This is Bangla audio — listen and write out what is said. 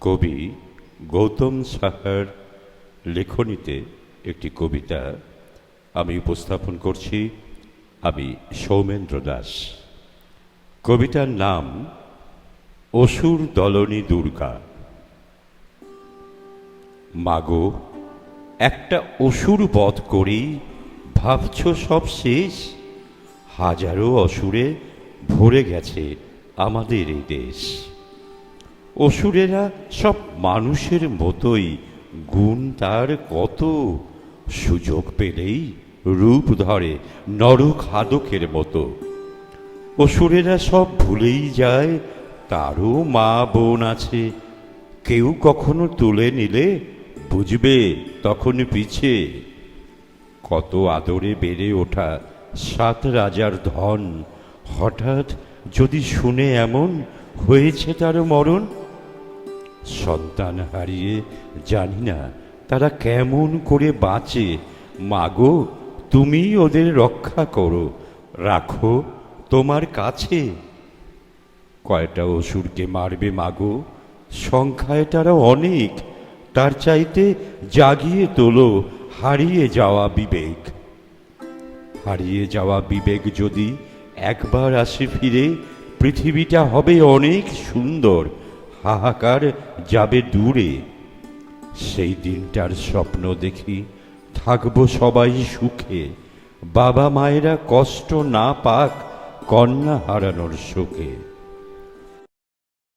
কবি গৌতম সাহার লেখনীতে একটি কবিতা আমি উপস্থাপন করছি। আমি সৌমেন্দ্র দাস। কবিতার নাম অসুর দলনী দুর্গা। মাগো, একটা অসুর বধ করি ভাবছ সব শেষ? হাজারো অসুরে ভরে গেছে আমাদের এই দেশ। অসুরেরা সব মানুষের মতোই, গুণ তার কত, সুযোগ পেলেই রূপ ধরে নরখাদকের মতো। অসুরেরা সব ভুলেই যায় তারও মা বোন আছে, কেউ কখনো তুলে নিলে বুঝবে তখন পিছে। কত আদরে বেড়ে ওঠা 7 রাজার ধন, হঠাৎ যদি শুনে এমন হয়েছে তার মরণ। সন্তান হারিয়ে জানি না তারা কেমন করে বাঁচে। মাগো, তুমি ওদের রক্ষা করো, রাখো তোমার কাছে। কয়টা অসুরকে মারবে মাগো, সংখ্যায় তারা অনেক। তার চাইতে জাগিয়ে তোলো হারিয়ে যাওয়া বিবেক। হারিয়ে যাওয়া বিবেক যদি একবার আসে ফিরে, পৃথিবীটা হবে অনেক সুন্দর, হাহাকার যাবে দূরে। সেই দিনটার স্বপ্ন দেখি থাকবো সবাই সুখে, বাবা মায়েরা কষ্ট না পাক কন্যা হারানোর শোকে।